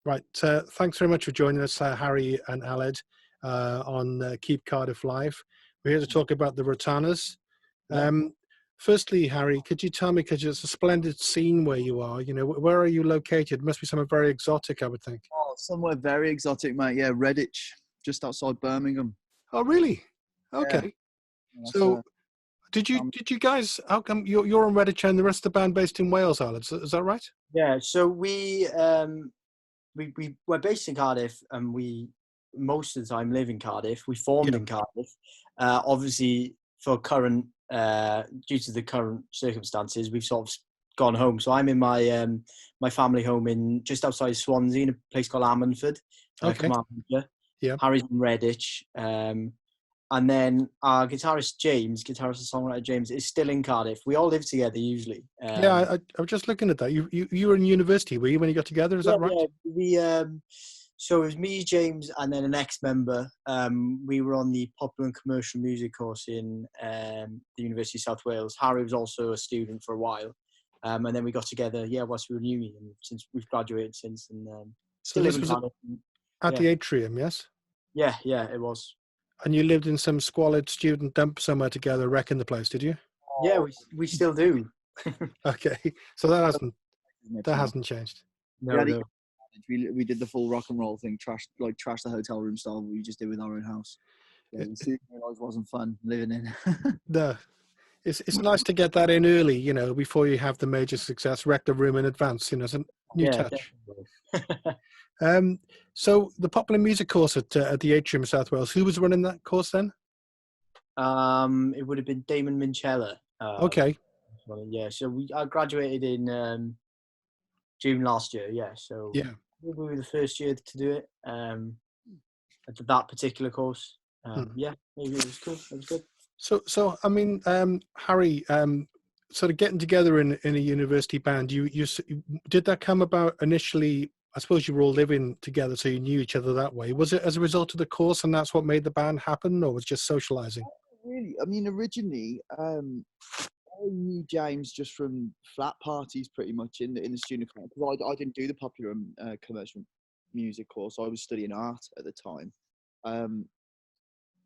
Right. Thanks very much for joining us, Harry and Aled, on Keep Cardiff Live. We're here to talk about the Rotanas. Yeah. Firstly, Harry, could you tell me, because it's a splendid scene where you are, where are you located? Must be somewhere very exotic, I would think. Oh, somewhere very exotic, mate. Yeah, Redditch, just outside Birmingham. Oh, really? Yeah, Okay. that's So did you guys, how come you're on Redditch and the rest of the band based in Wales, Aled? Is that right? Yeah, so we're based in Cardiff, and we most of the time live in Cardiff. We formed Yeah. in Cardiff. Obviously, for current due to the current circumstances, we've sort of gone home. So I'm in my family home in just outside Swansea, in a place called Ammanford, Okay. Carmarthenshire. Yeah. Harry's in Redditch. And then our guitarist and songwriter James is still in Cardiff. We all live together usually. Yeah, I was just looking at that. You were in university, were you, when you got together? Is that right? Yeah, so it was me, James, and then an ex-member. We were on the popular and commercial music course in the University of South Wales. Harry was also a student for a while, and then we got together. Yeah, whilst we were in uni, and since we've graduated since, and So still live this in was Cardiff. at the atrium, yes? Yeah, it was. And you lived in some squalid student dump somewhere together, wrecking the place, did you? Yeah, we still do. Okay, so that hasn't changed. No. we did the full rock and roll thing, trash the hotel room style. We just did with our own house. Yeah, we soon realised it wasn't fun living in. No, it's nice to get that in early, before you have the major success. Wreck the room in advance, it's a new touch. So the popular music course at the Atrium, South Wales. Who was running that course then? It would have been Damon Minchella. Okay. Yeah, so I graduated in June last year. Yeah, so yeah, we were the first year to do it. At that particular course. Yeah, maybe it was cool. It was good. So I mean, Harry, sort of getting together in a university band. You did that come about initially? I suppose you were all living together, so you knew each other that way. Was it as a result of the course, and that's what made the band happen, or was it just socializing? Really, I mean, originally, I knew James just from flat parties, pretty much in the student club. Because I didn't do the popular commercial music course. I was studying art at the time.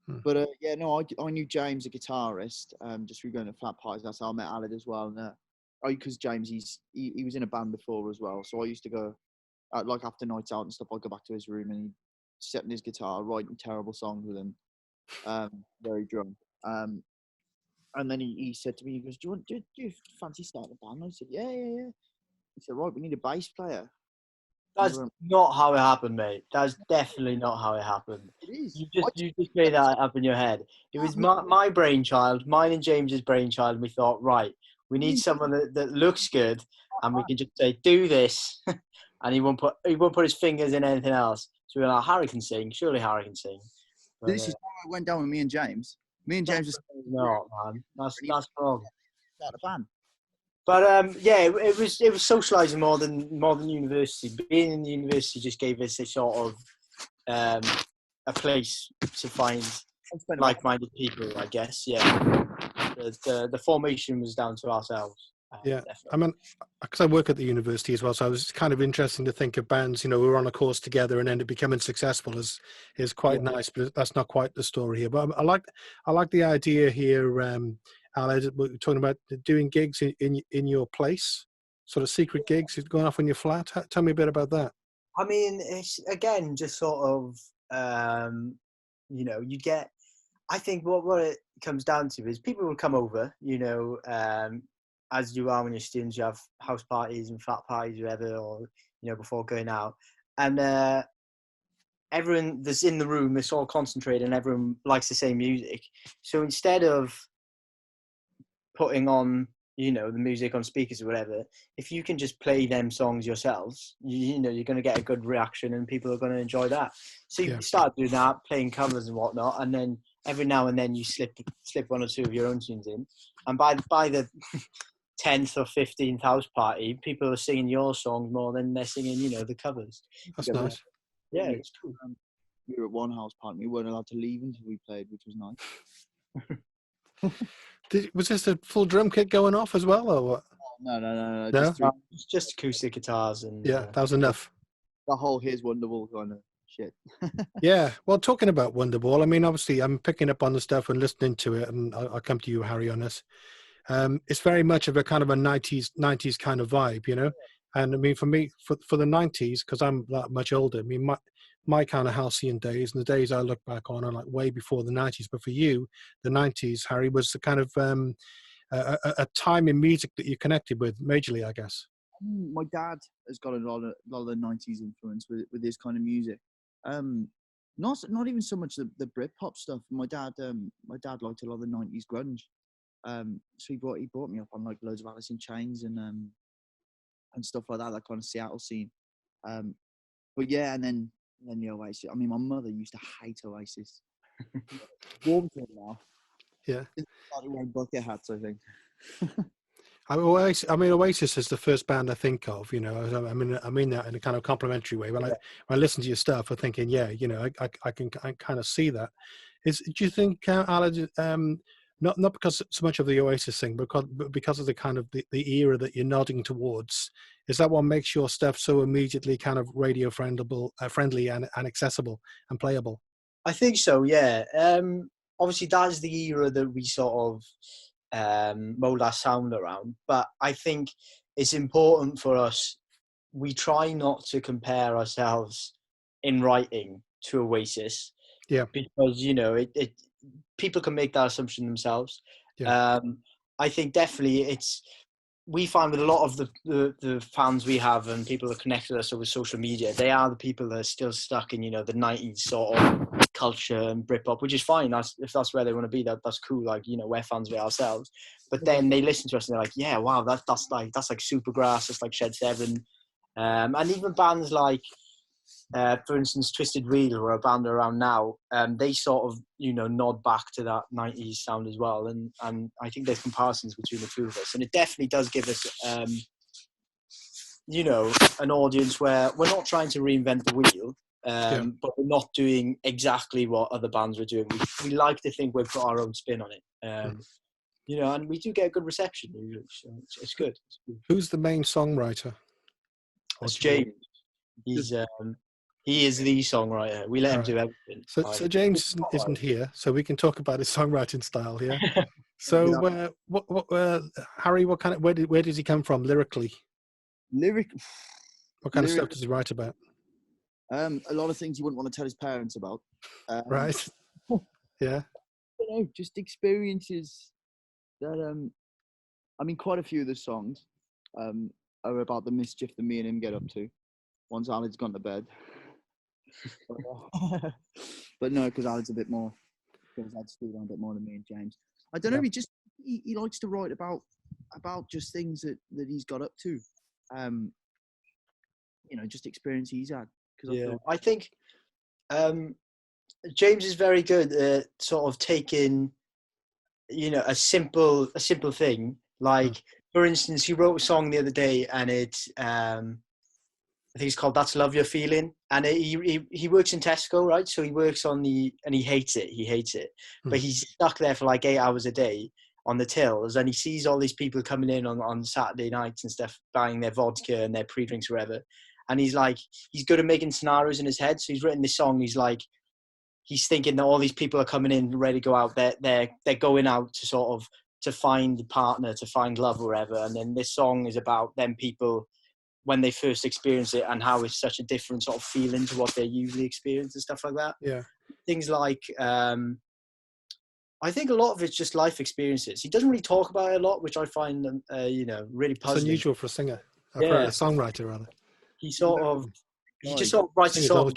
But yeah, no, I knew James, a guitarist. Just through going to flat parties. That's how I met Aled as well. And because James, he was in a band before as well, so I used to go. Like after nights out and stuff, I'd go back to his room and he'd sit in his guitar, writing terrible songs with him, very drunk. And then he said to me, he goes, do you fancy starting a band? I said, yeah. He said, right, we need a bass player. That's not how it happened, mate. That's definitely not how it happened. It is. You just made that up in your head. It was my brainchild, mine and James's brainchild, and we thought, right, we need someone that looks good, and we can just say, do this. And he won't put his fingers in anything else. So we were like, Harry can sing. Surely Harry can sing. But, this is how it went down with me and James. Me and James no, man. That's wrong. Start a band. But yeah, it was socialising more than university. Being in the university just gave us a sort of a place to find like-minded people, I guess. Yeah. The formation was down to ourselves. Yeah, definitely. I mean, because I work at the university as well, so it's kind of interesting to think of bands, who were on a course together and ended up becoming successful is quite nice, but that's not quite the story here. But I like the idea here, Aled, we're talking about doing gigs in your place, sort of secret gigs, going off on your flat. Tell me a bit about that. I mean, it's again just sort of, you get. I think what it comes down to is people will come over, as you are when you're students, you have house parties and flat parties, whatever, or before going out, and everyone that's in the room is all concentrated, and everyone likes the same music. So instead of putting on, the music on speakers or whatever, if you can just play them songs yourselves, you're going to get a good reaction, and people are going to enjoy that. So you start doing that, playing covers and whatnot, and then every now and then you slip one or two of your own tunes in, and by the 10th or 15th house party, people are singing your songs more than they're singing, the covers. That's nice. Yeah, it's cool. We were at one house party. We weren't allowed to leave until we played, which was nice. Was this a full drum kit going off as well, or what? No. Just acoustic guitars and that was enough. the whole "Here's Wonderwall" kind of shit. Yeah. Well, talking about Wonderball, I mean, obviously, I'm picking up on the stuff and listening to it, and I'll come to you, Harry, on this. It's very much of a kind of a '90s kind of vibe, you know. And I mean, for me, for the '90s, because I'm that much older. I mean, my kind of halcyon days and the days I look back on are like way before the '90s. But for you, the '90s, Harry, was the kind of a time in music that you connected with majorly, I guess. My dad has got a lot of the '90s influence with this kind of music. Not even so much the Britpop stuff. My dad liked a lot of the '90s grunge. So he brought me up on like loads of Alice in Chains and stuff like that. That kind of Seattle scene. But yeah, and then the Oasis. I mean, my mother used to hate Oasis. Warm to it now. Yeah. Started wearing bucket hats, I think. I mean, Oasis is the first band I think of. You know, I mean that in a kind of complimentary way. When I listen to your stuff, I'm thinking, yeah, you know, I can kind of see that. Do you think, Alan, not because so much of the Oasis thing, but because of the kind of the era that you're nodding towards, is that what makes your stuff so immediately kind of radio friendly and accessible and playable? I think so, yeah. Obviously, that's the era that we sort of mold our sound around. But I think it's important for us. We try not to compare ourselves in writing to Oasis. Yeah. Because, you know, it people can make that assumption themselves. Yeah. I think definitely we find with a lot of the fans we have and people that connect with us over social media, they are the people that are still stuck in, you know, the 90s sort of culture and Britpop, which is fine. If that's where they want to be, that's cool. Like, you know, we're fans of it ourselves. But then they listen to us and they're like, yeah, wow, that's like Supergrass, that's like Shed 7. And even bands like, for instance, Twisted Wheel, who are a band around now, they sort of, you know, nod back to that 90s sound as well. And I think there's comparisons between the two of us. And it definitely does give us, you know, an audience where we're not trying to reinvent the wheel, but we're not doing exactly what other bands are doing. We like to think we've got our own spin on it. You know, and we do get a good reception usually, so it's good. Who's the main songwriter? It's James. He is the songwriter. We let him do everything. So James isn't here, so we can talk about his songwriting style here. So, Harry, where does he come from lyrically? What kind of stuff does he write about? A lot of things you wouldn't want to tell his parents about. Right. Yeah. You know, just experiences that. I mean, quite a few of the songs are about the mischief that me and him get up to once Alan's gone to bed. But no, because Alan's a bit more. Because I'd stood on a bit more than me and James. I don't know. He likes to write about just things that he's got up to. You know, just experience he's had. I think James is very good at sort of taking, you know, a simple thing. Like, for instance, he wrote a song the other day, and it's I think it's called "That's Love You're Feeling," and he works in Tesco, right? So he works and he hates it, but he's stuck there for like 8 hours a day on the tills, and he sees all these people coming in on Saturday nights and stuff, buying their vodka and their pre-drinks or whatever, and he's good at making scenarios in his head. So he's written this song. He's thinking that all these people are coming in ready to go out. They're going out to sort of to find a partner, to find love or whatever, and then this song is about them people when they first experience it and how it's such a different sort of feeling to what they usually experience and stuff like that. Yeah. Things like, I think a lot of it's just life experiences. He doesn't really talk about it a lot, which I find, you know, really puzzling. It's unusual for a singer, for a songwriter rather. He just sort of writes a song.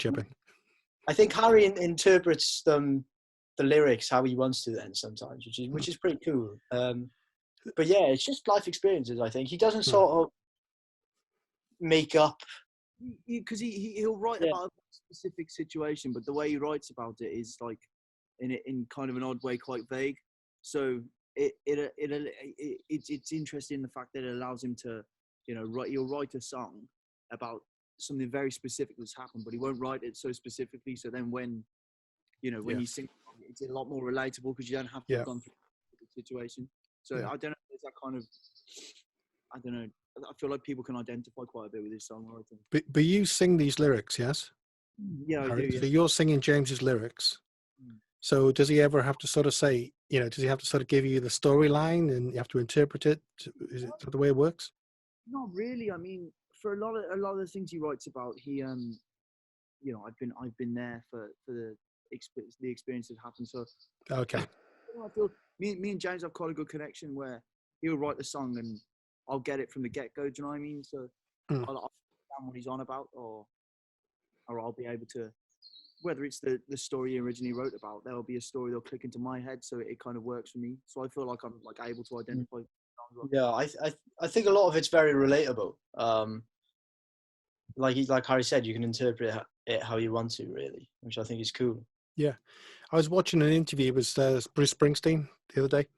I think Harry interprets the lyrics how he wants to then sometimes, which is pretty cool. But yeah, it's just life experiences. I think he doesn't sort of make up, because he'll write about a specific situation, but the way he writes about it is like in kind of an odd way, quite vague. So it's interesting the fact that it allows him to, you know, he'll write a song about something very specific that's happened, but he won't write it so specifically. So then when you sing, it's a lot more relatable because you don't have to have gone through the situation. So I don't know, there's that kind of, I don't know, I feel like people can identify quite a bit with his songwriting. But you sing these lyrics, yes? Yeah, I do. Harry? Yeah. So you're singing James's lyrics. So does he ever have to sort of say, does he have to sort of give you the storyline and you have to interpret it? Is it the way it works? Not really. I mean, for a lot of the things he writes about, I've been there for the experience that happened. So Okay. I feel me and James have quite a good connection where he'll write the song and I'll get it from the get go. Do you know what I mean? So I'll understand what he's on about, or I'll be able to, whether it's the story he originally wrote about, there'll be a story that'll click into my head, so it kind of works for me. So I feel like I'm like able to identify. Yeah, I think a lot of it's very relatable. Like Harry said, you can interpret it how you want to, really, which I think is cool. Yeah. I was watching an interview with Bruce Springsteen the other day,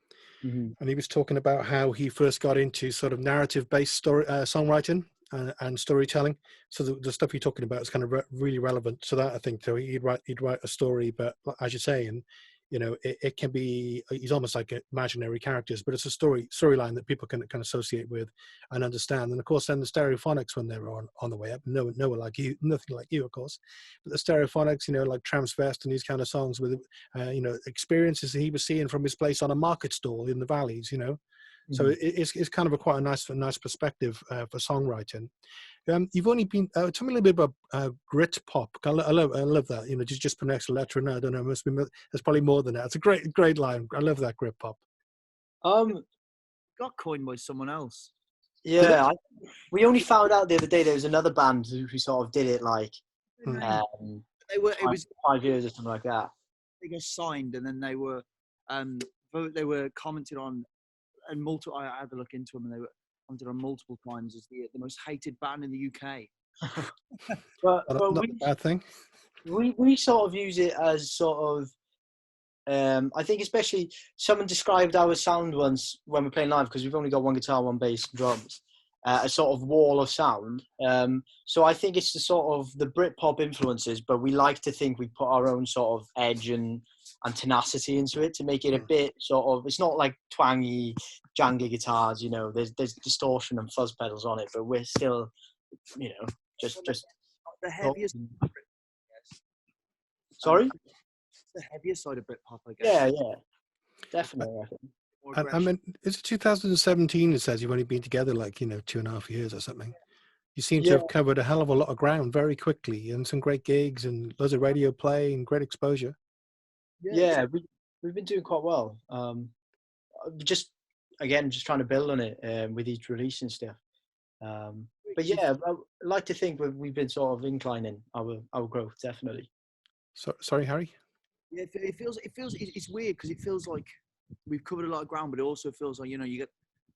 and he was talking about how he first got into sort of narrative-based story songwriting and storytelling. So the stuff you're talking about is kind of really relevant to that, I think. So he'd write a story, but as you say, and it can be, he's almost like imaginary characters, but it's a storyline that people can associate with and understand. And of course, then the Stereophonics, when they were on the way up, no one like you, nothing like you, of course, but the Stereophonics, like Transvest and these kind of songs with, experiences that he was seeing from his place on a market stall in the valleys, So it's kind of quite a nice perspective for songwriting. You've only been. Tell me a little bit about grit pop. I love that. Just put an extra letter in there. I don't know. There's probably more than that. It's a great line. I love that grit pop. Got coined by someone else. Yeah, we only found out the other day there was another band who sort of did it like It was 5 years or something like that. They got signed, and then they were commented on, and multiple. I had to look into them, and they were commented on multiple times as the most hated band in the UK. but not a bad thing. We sort of use it as sort of. I think especially someone described our sound once when we're playing live, because we've only got one guitar, one bass, and drums, a sort of wall of sound. So I think it's the sort of the Britpop influences, but we like to think we put our own sort of edge and tenacity into it to make it a bit sort of, it's not like twangy, jangly guitars, there's distortion and fuzz pedals on it, but we're still, just the heaviest. Sorry? The heaviest side of Britpop, I guess. Yeah, definitely. I mean, it's 2017. It says you've only been together like 2.5 years or something. You seem to have covered a hell of a lot of ground very quickly, and some great gigs and loads of radio play and great exposure. Yeah, we've been doing quite well. Just trying to build on it with each release and stuff. But yeah, I like to think we've been sort of inclining our growth, definitely. Sorry, Harry. Yeah, it feels it's weird because it feels like we've covered a lot of ground, but it also feels like you get,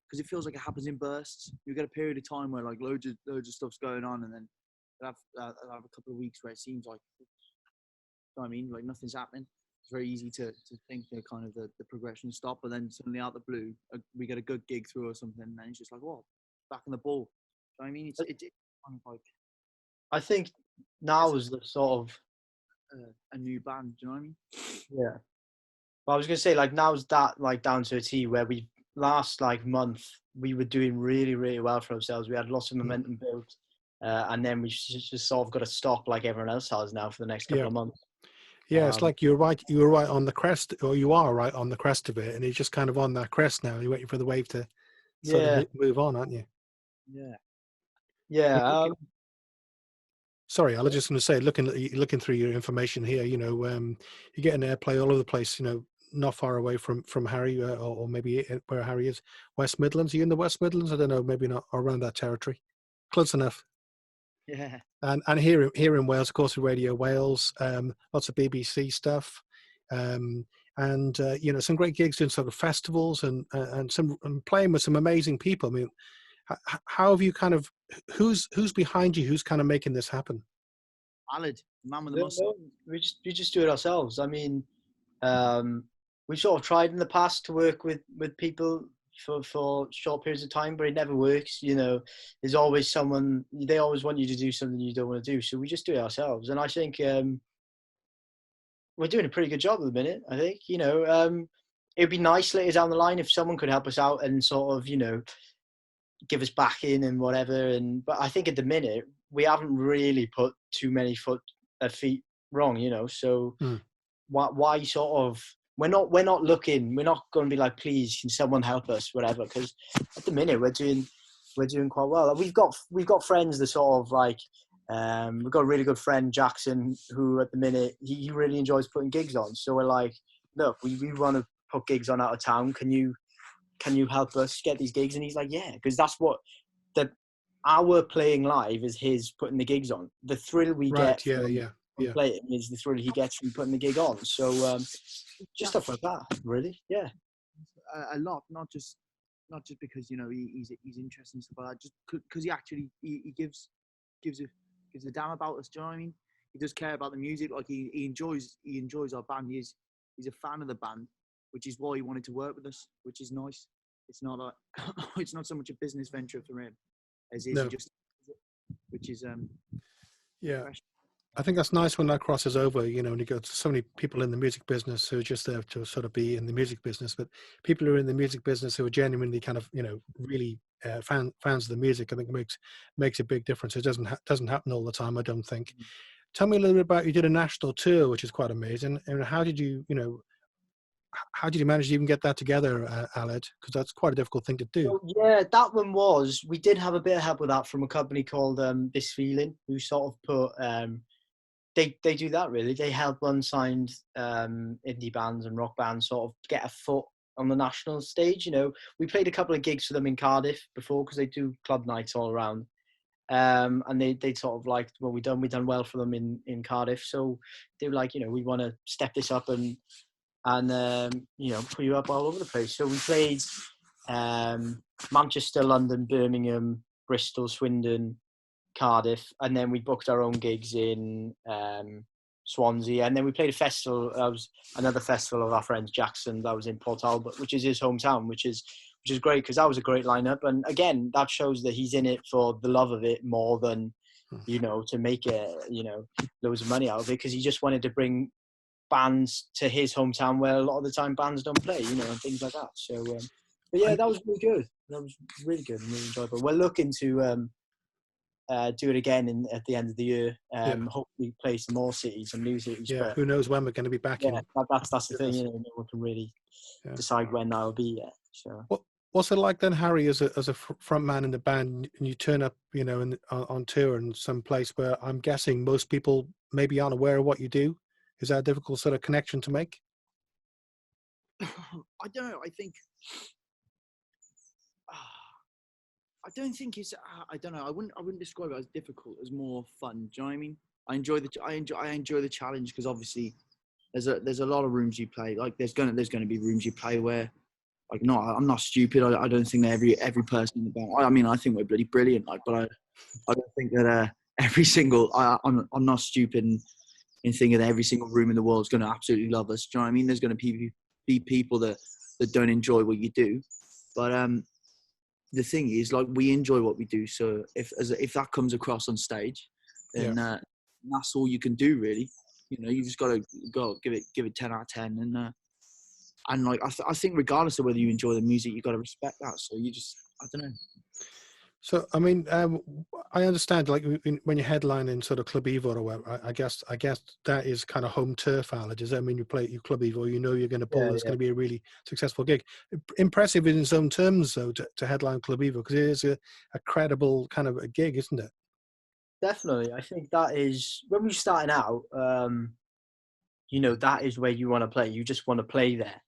because it feels like it happens in bursts. You get a period of time where like loads of stuff's going on, and then I'll have a couple of weeks where it seems like, like nothing's happening. It's very easy to think that kind of the progression stop, but then suddenly out the blue we get a good gig through or something, and it's just like, whoa, back in the ball. So, I mean, it's kind of like, I think now is the sort of a new band. Do you know what I mean? Yeah. Well, I was gonna say, like, now's that like down to a T, where we last like month we were doing really, really well for ourselves. We had lots of momentum built, and then we just sort of got to stop like everyone else has now for the next couple of months. Yeah, it's like you were right on the crest, or you are right on the crest of it, and you're just kind of on that crest now. You're waiting for the wave to sort of move on, aren't you? Yeah. Sorry, I was just going to say, looking through your information here, you're getting airplay all over the place. Not far away from Harry, or maybe where Harry is, West Midlands. Are you in the West Midlands? I don't know, maybe not around that territory. Close enough. Yeah. And here in Wales, of course, with Radio Wales, lots of BBC stuff, and some great gigs doing sort of festivals and playing with some amazing people. I mean, how have you kind of, who's behind you? Who's kind of making this happen? Alid, man with the muscle. We just do it ourselves. I mean, we've sort of tried in the past to work with people for short periods of time, but it never works. There's always someone, they always want you to do something you don't want to do. So we just do it ourselves. And I think we're doing a pretty good job at the minute. I think, it'd be nice later down the line if someone could help us out and sort of, give us backing and whatever. But I think at the minute we haven't really put too many feet wrong, you know. So why sort of we're not looking. We're not going to be like, please, can someone help us, whatever. Because at the minute we're doing quite well. We've got friends that sort of like. We've got a really good friend, Jackson, who at the minute he really enjoys putting gigs on. So we're like, look, we want to put gigs on out of town. Can you help us get these gigs? And he's like, yeah, because that's what our playing live is his putting the gigs on. The thrill we get from playing is the thrill he gets from putting the gig on. So just stuff like that, really. Yeah, a lot, not just because, you know, he's interested in stuff like that, just because he actually he gives a damn about us. Do you know what I mean? He does care about the music. Like he enjoys our band. He's a fan of the band, which is why he wanted to work with us, which is nice. It's not like it's not so much a business venture for him as is just, which is fresh. I think that's nice when that crosses over, you know, and you got so many people in the music business who are just there to sort of be in the music business, but people who are in the music business who are genuinely kind of, you know, really fans of the music. I think makes a big difference. It doesn't happen all the time, I don't think. Tell me a little bit about, you did a national tour, which is quite amazing. And how did you manage to even get that together, Aled? Because that's quite a difficult thing to do. So, yeah, that one we did have a bit of help with that from a company called This Feeling, who sort of put they do that really. They help unsigned indie bands and rock bands sort of get a foot on the national stage. You know, we played a couple of gigs for them in Cardiff before, because they do club nights all around. And they sort of liked what we done well for them in Cardiff. So they were like, you know, we want to step this up and you know, put you up all over the place. So we played Manchester, London, Birmingham, Bristol, Swindon, Cardiff, and then we booked our own gigs in Swansea, and then we played a festival. That was another festival of our friends Jackson. That was in Port Talbot, which is his hometown, which is great, because that was a great lineup. And again, that shows that he's in it for the love of it more than, you know, to make it, you know, loads of money out of it, because he just wanted to bring bands to his hometown where a lot of the time bands don't play, you know, and things like that. So, but yeah, that was really good. That was really good and really enjoyable. We're looking to do it again at the end of the year. Hopefully play some more cities, some new cities. Yeah, but who knows when we're going to be back in. That's the thing, you know, no one can really decide when that'll be yet. So. What's it like then, Harry, as a front man in the band, and you turn up, you know, on tour in some place where I'm guessing most people maybe aren't aware of what you do? Is that a difficult sort of connection to make? I don't know. I don't think it's. I don't know. I wouldn't describe it as difficult. As more fun. Do you know what I mean? I enjoy the challenge, because obviously there's a lot of rooms you play. Like there's gonna be rooms you play where, like, I'm not stupid. I don't think that every person in the band. I mean, I think we're bloody brilliant. Like, but I don't think that every single. I'm not stupid in thinking that every single room in the world is going to absolutely love us. Do you know what I mean? There's going to be people that don't enjoy what you do, but the thing is, like, we enjoy what we do. So if that comes across on stage, then that's all you can do, really. You know, you just got to give it 10 out of 10, and like I think regardless of whether you enjoy the music, you got to respect that. So you just, I don't know. So, I mean, I understand, like, when you headline in sort of Club Evo or whatever, I guess that is kind of home turf, Aled. Does that mean you play at your Club Evo, you know you're going to pull, it's going to be a really successful gig? Impressive in its own terms, though, to headline Club Evo, because it is a credible kind of a gig, isn't it? Definitely. I think that is, when we're starting out, you know, that is where you want to play. You just want to play there.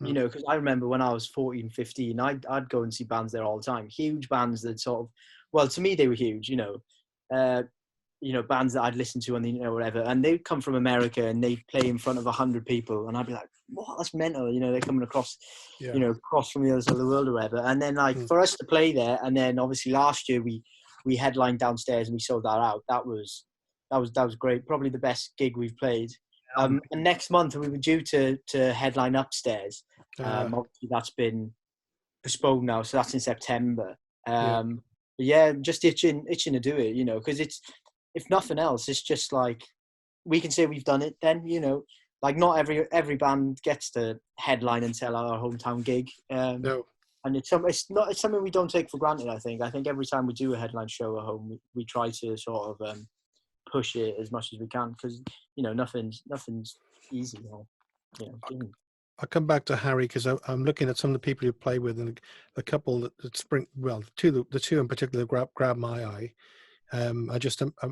You know, because I remember when I was 14, 15, I'd go and see bands there all the time. Huge bands that sort of, well, to me, they were huge, you know, bands that I'd listen to on the, you know, whatever. And they'd come from America and they'd play in front of 100 people. And I'd be like, what? That's mental. You know, they're coming across, you know, across from the other side of the world or whatever. And then, like, for us to play there, and then obviously last year we headlined downstairs and we sold that out. That was great. Probably the best gig we've played. And next month we were due to headline upstairs. Obviously that's been postponed now, so that's in September. But yeah, just itching to do it, you know, because it's, if nothing else, it's just like we can say we've done it. Then, you know, like not every band gets to headline and sell our hometown gig. No. and it's something we don't take for granted. I think every time we do a headline show at home, we try to sort of push it as much as we can, because nothing's easy. Or, given. I'll come back to Harry because I'm looking at some of the people you play with, and a couple that spring. Well, the two in particular grab my eye. I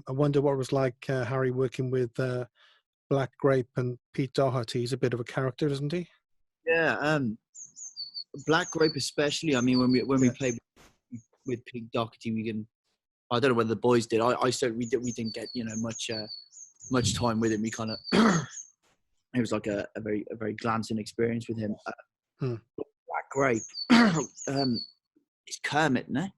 wonder what it was like, Harry, working with Black Grape and Pete Doherty. He's a bit of a character, isn't he? Yeah, Black Grape especially. I mean, when we played with Pete Doherty, I don't know whether the boys did. I certainly we didn't get much time with him. We kind of it was like a very glancing experience with him. Black Grape, it's Kermit, no?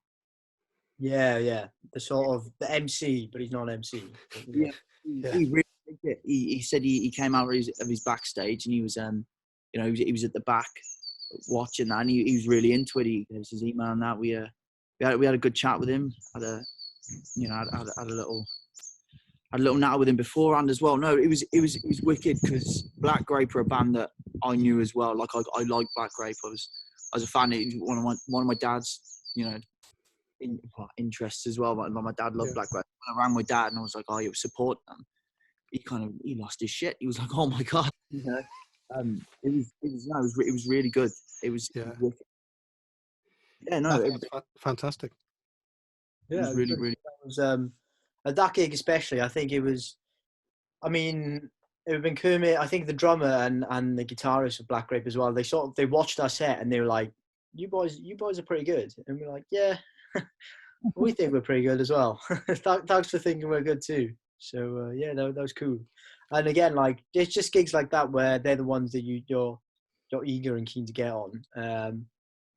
Yeah. The sort of the MC, but he's not an MC. Yeah. He really liked it. He said he came out of his backstage, and he was he was at the back watching that, and he was really into it. He gave us his email and that. We had a good chat with him. Had a little natter with him beforehand as well. No, it was wicked, because Black Grape are a band that I knew as well. Like I like Black Grape. I was a fan. It was one of my dad's interests as well. My dad loved Black Grape. I rang my dad and I was like, "Oh, you support them?" He lost his shit. He was like, "Oh my god!" It was really good. It was wicked. Yeah, no, it was fantastic. Yeah, it was really. It was at that gig especially. I think it was. I mean, it would have been Kermit. I think the drummer and the guitarist of Black Grape as well. They watched our set and they were like, "You boys are pretty good," and we're like, "Yeah, we think we're pretty good as well." Thanks for thinking we're good too. So that was cool. And again, like, it's just gigs like that where they're the ones that you're eager and keen to get on.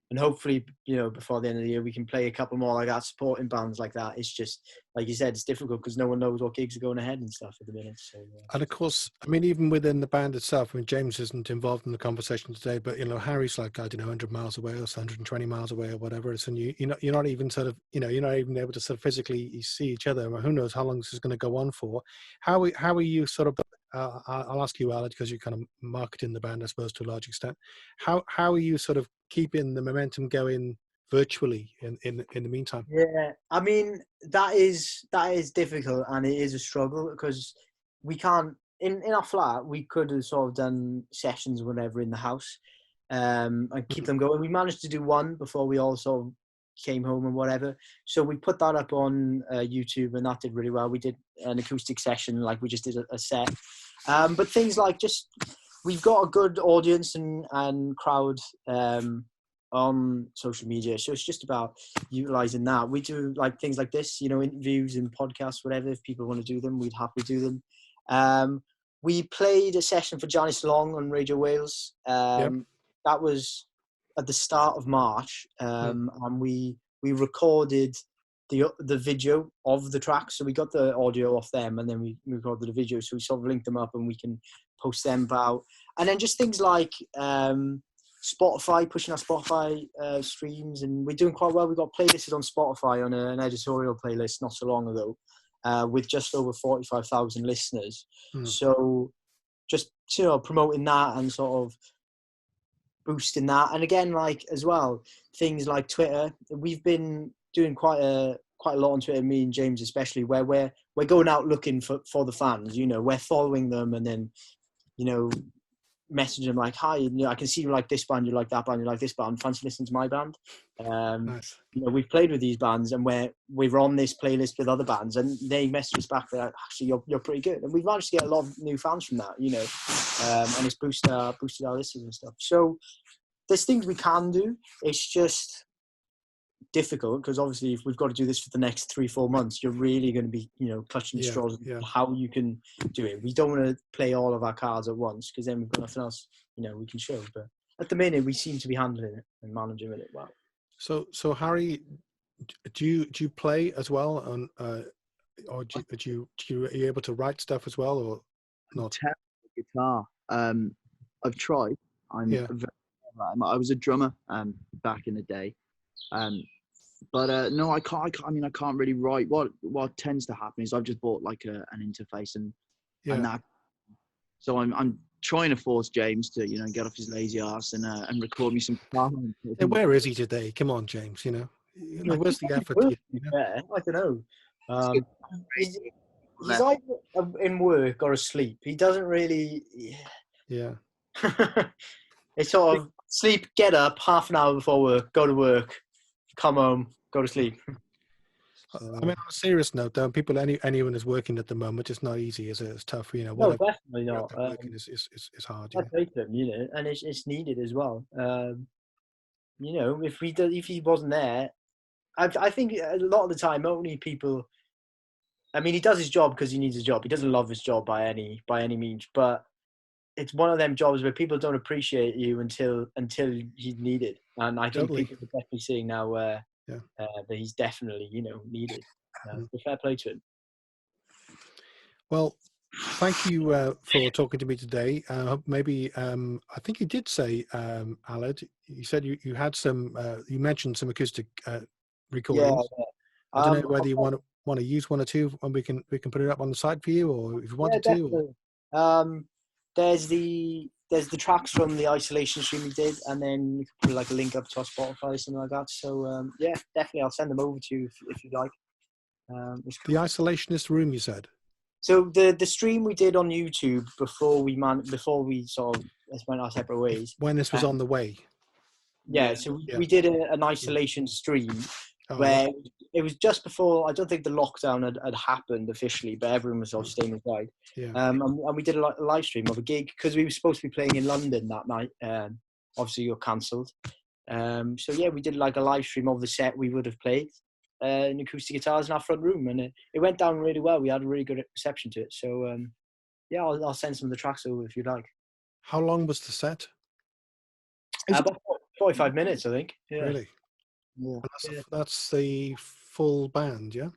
And hopefully, before the end of the year, we can play a couple more like that, supporting bands like that. It's just, like you said, it's difficult because no one knows what gigs are going ahead and stuff at the minute. So, and of course, I mean, even within the band itself, I mean, James isn't involved in the conversation today, but Harry's like, I don't know, 100 miles away or 120 miles away or whatever. And you're not even sort of, you're not even able to sort of physically see each other. Who knows how long this is going to go on for? How are you sort of? I'll ask you, Aled, because you're kind of marketing the band, I suppose, to a large extent. How are you sort of keeping the momentum going virtually in the meantime? Yeah, I mean, that is difficult, and it is a struggle because we can't in our flat. We could have sort of done sessions or whatever in the house and keep them going. We managed to do one before we all sort of came home and whatever, so we put that up on YouTube, and that did really well. We did an acoustic session, like we just did a set, but things like just we've got a good audience and crowd on social media, so it's just about utilizing that. We do like things like this, interviews and podcasts, whatever. If people want to do them, we'd happily do them. We played a session for Janice Long on Radio Wales. That was at the start of March, and we recorded the video of the tracks. So we got the audio off them, and then we recorded the video. So we sort of linked them up, and we can post them about. And then just things like Spotify, pushing our Spotify streams, and we're doing quite well. We got playlisted on Spotify on an editorial playlist not so long ago, with just over 45,000 listeners. So just promoting that and sort of boosting that. And again, like as well, things like Twitter. We've been doing quite a lot on Twitter, me and James especially, where we're going out looking for the fans. We're following them, and then message them like, "Hi, I can see you like this band, you like that band, you like this band. Fancy listening to my band?" Nice. We've played with these bands, and we're on this playlist with other bands, and they message us back that actually you're pretty good, and we've managed to get a lot of new fans from that. And it's boosted our listeners and stuff. So there's things we can do. It's just difficult because obviously if we've got to do this for the next 3-4 months, you're really going to be clutching straws how you can do it. We don't want to play all of our cards at once because then we've got nothing else we can show. But at the minute we seem to be handling it and managing it well. So Harry, do you play as well on or are you able to write stuff as well or not? Guitar. I've tried. I was a drummer back in the day. But no, I can't. I mean, I can't really write. What tends to happen is I've just bought like an interface and that. So I'm trying to force James to, get off his lazy ass and record me some guitar. Hey, where is he today? Come on, James. Where's the effort? Yeah, I don't know. He's either in work or asleep. He doesn't really. Yeah. It's sort of sleep, get up, half an hour before work, go to work, come home, go to sleep. I mean, on a serious note, though, anyone who's working at the moment, it's not easy, is it? It's tough, No, definitely not. Working is hard. I play to him, and it's needed as well. If he wasn't there, I think a lot of the time, only people. I mean, he does his job because he needs his job. He doesn't love his job by any means, but it's one of them jobs where people don't appreciate you until he's needed. And I think people are definitely seeing now where that he's definitely needed. Fair play to him. Well, thank you for talking to me today. Maybe I think you did say, Aled, you said you had some. You mentioned some acoustic recordings. Yeah. I don't know whether you want to use one or two, and we can put it up on the site for you, or if you wanted to. There's the tracks from the isolation stream we did, and then we could put like a link up to our Spotify or something like that. So definitely, I'll send them over to you if you'd like. Cool. The isolationist room, you said. So the stream we did on YouTube before we sort of went our separate ways. When this was on the way. Yeah, so we did an isolation stream where it was just before. I don't think the lockdown had happened officially, but everyone was sort of staying inside. Yeah. And we did a live stream of a gig because we were supposed to be playing in London that night. Obviously, you got cancelled. So we did like a live stream of the set we would have played. And acoustic guitars in our front room, and it went down really well. We had a really good reception to it. So I'll send some of the tracks over if you'd like. How long was the set? About 45 minutes, I think. Yeah. Really? Yeah. That's the full band, yeah?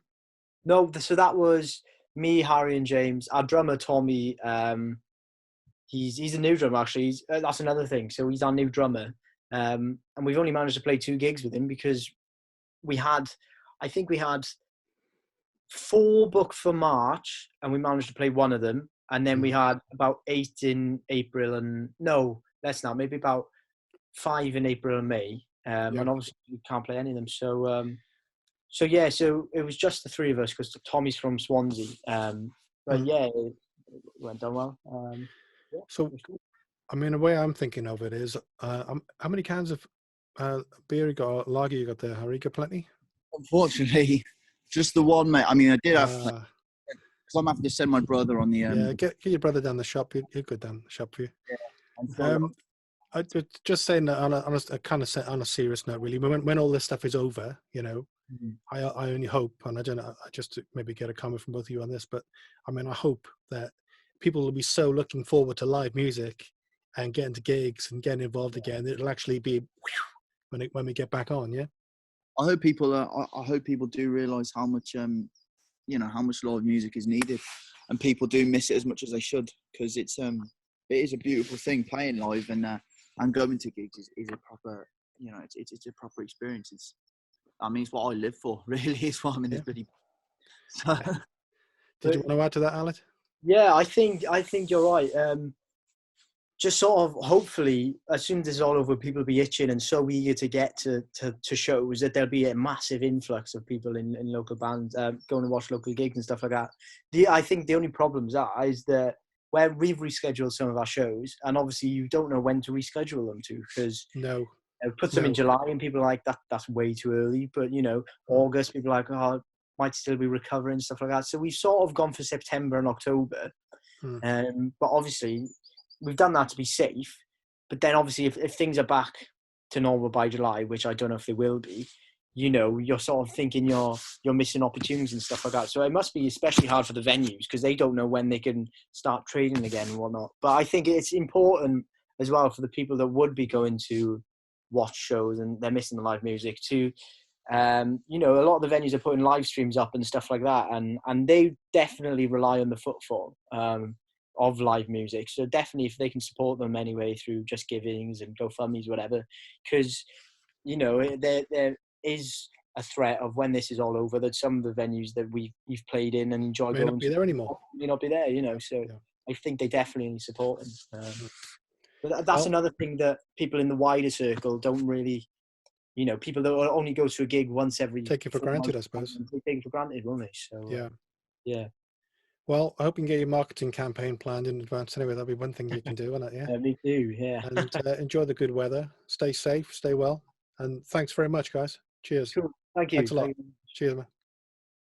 No, so that was me, Harry, and James. Our drummer Tommy, he's a new drummer actually. That's another thing. So he's our new drummer, and we've only managed to play 2 gigs with him because I think we had 4 booked for March, and we managed to play 1 of them. And then we had about 8 in April, and no, less now, maybe about 5 in April and May. And obviously we can't play any of them. So it was just the 3 of us because Tommy's from Swansea. But it went down well. So, I mean, the way I'm thinking of it is, how many cans of beer you got, lager you got there, Harry? Got plenty? Unfortunately, just the one, mate. I mean, I did have, because I'm having to send my brother on the. Get your brother down the shop. He'll go down the shop for you. Yeah. I just saying that on a serious note, really. When all this stuff is over, I only hope, and I don't know, I just to maybe get a comment from both of you on this, but I mean, I hope that people will be so looking forward to live music and getting to gigs and getting involved again. It'll actually be when we get back on. Yeah. I hope people do realise how much how much live music is needed, and people do miss it as much as they should, because it is a beautiful thing playing live, and going to gigs is a proper it's a proper experience. It's what I live for, really. Is what I'm in this bloody. So. Did you want to add to that, Aled? Yeah, I think you're right. Just sort of hopefully, as soon as this is all over, people will be itching and so eager to get to shows that there'll be a massive influx of people in local bands going to watch local gigs and stuff like that. I think the only problems is that where we've rescheduled some of our shows, and obviously you don't know when to reschedule them to, because put them in July and people are like, that's way too early. But August, people are like, might still be recovering, stuff like that. So we've sort of gone for September and October, but obviously we've done that to be safe. But then obviously if things are back to normal by July, which I don't know if they will be, you're sort of thinking you're missing opportunities and stuff like that. So it must be especially hard for the venues because they don't know when they can start trading again and whatnot. But I think it's important as well for the people that would be going to watch shows and they're missing the live music to, a lot of the venues are putting live streams up and stuff like that. And they definitely rely on the footfall of live music. So definitely if they can support them anyway through just givings and GoFundMes, whatever, because, there is a threat of when this is all over that some of the venues that we've played in and enjoyed may not be there anymore. may not be there, so I think they definitely support him. Mm. But that's Well, another thing that people in the wider circle don't really, people that will only go to a gig once every take it for 4 granted, months, I suppose. they take it for granted, won't they? So, Yeah. yeah. Well, I hope you can get your marketing campaign planned in advance. Anyway, that'll be one thing you can do, isn't it? Yeah. Me too, yeah. And enjoy the good weather. Stay safe, stay well, and thanks very much, guys. Cheers. Cool. Thank you. Thanks a lot. Cheers, man.